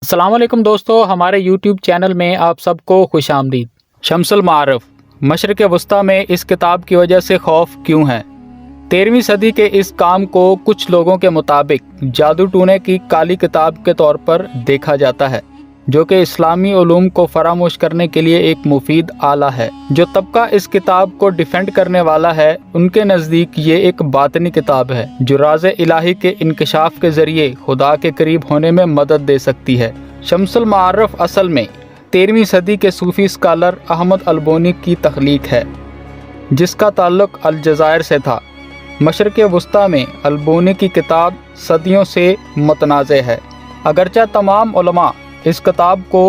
السلام علیکم دوستو، ہمارے یوٹیوب چینل میں آپ سب کو خوش آمدید۔ شمس المعارف، مشرق وسطیٰ میں اس کتاب کی وجہ سے خوف کیوں ہے؟ 13ویں صدی کے اس کام کو کچھ لوگوں کے مطابق جادو ٹونے کی کالی کتاب کے طور پر دیکھا جاتا ہے، جو کہ اسلامی علوم کو فراموش کرنے کے لیے ایک مفید آلہ ہے۔ جو طبقہ اس کتاب کو ڈیفینڈ کرنے والا ہے، ان کے نزدیک یہ ایک باطنی کتاب ہے جو راز الہی کے انکشاف کے ذریعے خدا کے قریب ہونے میں مدد دے سکتی ہے۔ شمس المعارف اصل میں 13ویں صدی کے صوفی اسکالر احمد البونی کی تخلیق ہے، جس کا تعلق الجزائر سے تھا۔ مشرق وسطیٰ میں البونی کی کتاب صدیوں سے متنازع ہے، اگرچہ تمام علماء اس کتاب کو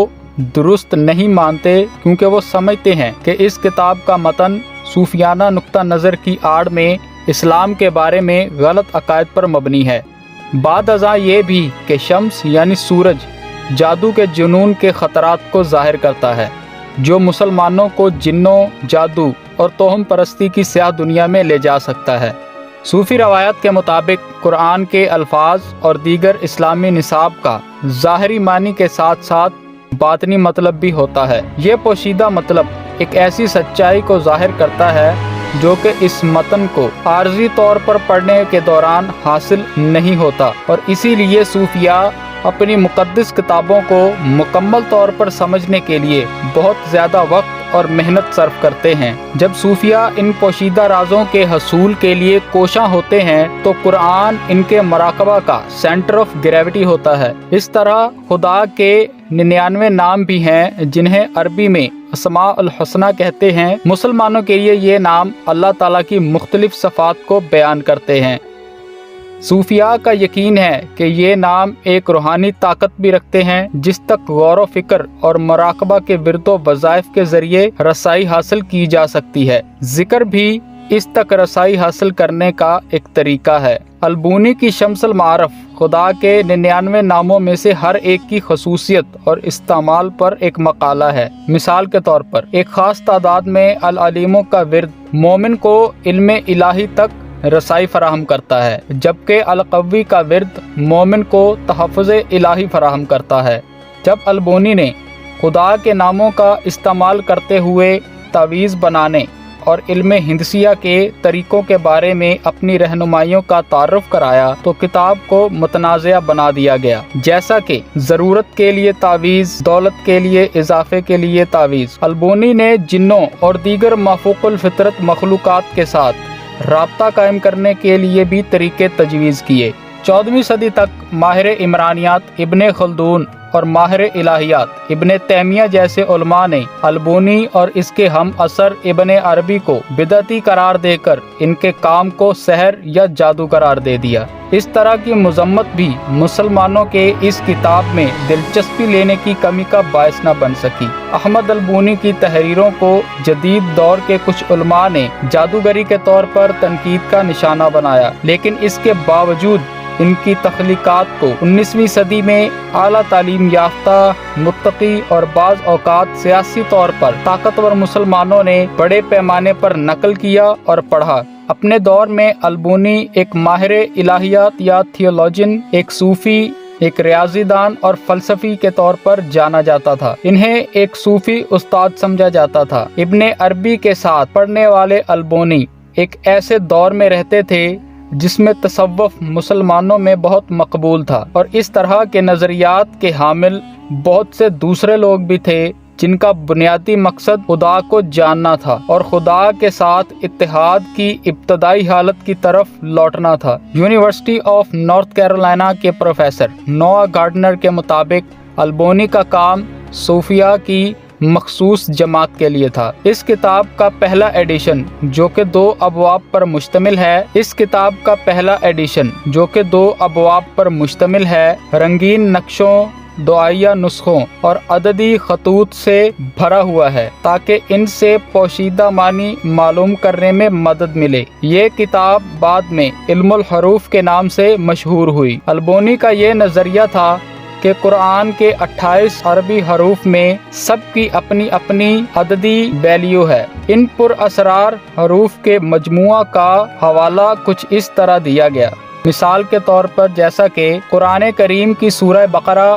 درست نہیں مانتے، کیونکہ وہ سمجھتے ہیں کہ اس کتاب کا متن صوفیانہ نقطہ نظر کی آڑ میں اسلام کے بارے میں غلط عقائد پر مبنی ہے۔ بعد ازاں یہ بھی کہ شمس یعنی سورج جادو کے جنون کے خطرات کو ظاہر کرتا ہے، جو مسلمانوں کو جنوں، جادو اور توہم پرستی کی سیاہ دنیا میں لے جا سکتا ہے۔ صوفی روایات کے مطابق قرآن کے الفاظ اور دیگر اسلامی نصاب کا ظاہری معنی کے ساتھ ساتھ باطنی مطلب بھی ہوتا ہے۔ یہ پوشیدہ مطلب ایک ایسی سچائی کو ظاہر کرتا ہے جو کہ اس متن کو عارضی طور پر پڑھنے کے دوران حاصل نہیں ہوتا، اور اسی لیے صوفیاء اپنی مقدس کتابوں کو مکمل طور پر سمجھنے کے لیے بہت زیادہ وقت اور محنت صرف کرتے ہیں۔ جب صوفیاء ان پوشیدہ رازوں کے حصول کے لیے کوشاں ہوتے ہیں تو قرآن ان کے مراقبہ کا سینٹر آف گریویٹی ہوتا ہے۔ اس طرح خدا کے 99 نام بھی ہیں، جنہیں عربی میں اسماء الحسنہ کہتے ہیں۔ مسلمانوں کے لیے یہ نام اللہ تعالیٰ کی مختلف صفات کو بیان کرتے ہیں۔ صوفیاء کا یقین ہے کہ یہ نام ایک روحانی طاقت بھی رکھتے ہیں، جس تک غور و فکر اور مراقبہ کے ورد و وظائف کے ذریعے رسائی حاصل کی جا سکتی ہے۔ ذکر بھی اس تک رسائی حاصل کرنے کا ایک طریقہ ہے۔ البونی کی شمس المعارف خدا کے 99 ناموں میں سے ہر ایک کی خصوصیت اور استعمال پر ایک مقالہ ہے۔ مثال کے طور پر ایک خاص تعداد میں العلیموں کا ورد مومن کو علم الہی تک رسائی فراہم کرتا ہے، جبکہ القوی کا ورد مومن کو تحفظ الہی فراہم کرتا ہے۔ جب البونی نے خدا کے ناموں کا استعمال کرتے ہوئے تعویذ بنانے اور علم ہندسیہ کے طریقوں کے بارے میں اپنی رہنمائیوں کا تعارف کرایا تو کتاب کو متنازع بنا دیا گیا، جیسا کہ ضرورت کے لیے تعویذ، دولت کے لیے اضافے کے لیے تعویذ۔ البونی نے جنوں اور دیگر مافوق الفطرت مخلوقات کے ساتھ رابطہ قائم کرنے کے لیے بھی طریقے تجویز کیے۔ 14ویں صدی تک ماہر عمرانیات ابن خلدون اور ماہر الہیات ابن تیمیہ جیسے علماء نے البونی اور اس کے ہم عصر ابن عربی کو بدعتی قرار دے کر ان کے کام کو سحر یا جادو قرار دے دیا۔ اس طرح کی مذمت بھی مسلمانوں کے اس کتاب میں دلچسپی لینے کی کمی کا باعث نہ بن سکی۔ احمد البونی کی تحریروں کو جدید دور کے کچھ علماء نے جادوگری کے طور پر تنقید کا نشانہ بنایا، لیکن اس کے باوجود ان کی تخلیقات کو 19ویں صدی میں اعلیٰ تعلیم یافتہ، متقی اور بعض اوقات سیاسی طور پر طاقتور مسلمانوں نے بڑے پیمانے پر نقل کیا اور پڑھا۔ اپنے دور میں البونی ایک ماہر الہیات یا تھیولوجن، ایک صوفی، ایک ریاضی دان اور فلسفی کے طور پر جانا جاتا تھا۔ انہیں ایک صوفی استاد سمجھا جاتا تھا۔ ابن عربی کے ساتھ پڑھنے والے البونی ایک ایسے دور میں رہتے تھے جس میں تصوف مسلمانوں میں بہت مقبول تھا، اور اس طرح کے نظریات کے حامل بہت سے دوسرے لوگ بھی تھے جن کا بنیادی مقصد خدا کو جاننا تھا اور خدا کے ساتھ اتحاد کی ابتدائی حالت کی طرف لوٹنا تھا۔ یونیورسٹی آف نارتھ کیرولینا کے پروفیسر نوآ گارڈنر کے مطابق البونی کا کام صوفیاء کی مخصوص جماعت کے لیے تھا۔ اس کتاب کا پہلا ایڈیشن جو کہ 2 ابواب پر مشتمل ہے رنگین نقشوں، دعائیہ نسخوں اور عددی خطوط سے بھرا ہوا ہے تاکہ ان سے پوشیدہ معنی معلوم کرنے میں مدد ملے۔ یہ کتاب بعد میں علم الحروف کے نام سے مشہور ہوئی۔ البونی کا یہ نظریہ تھا کہ قرآن کے 28 عربی حروف میں سب کی اپنی اپنی عددی ویلیو ہے۔ ان پر اسرار حروف کے مجموعہ کا حوالہ کچھ اس طرح دیا گیا۔ مثال کے طور پر جیسا کہ قرآن کریم کی سورہ بقرہ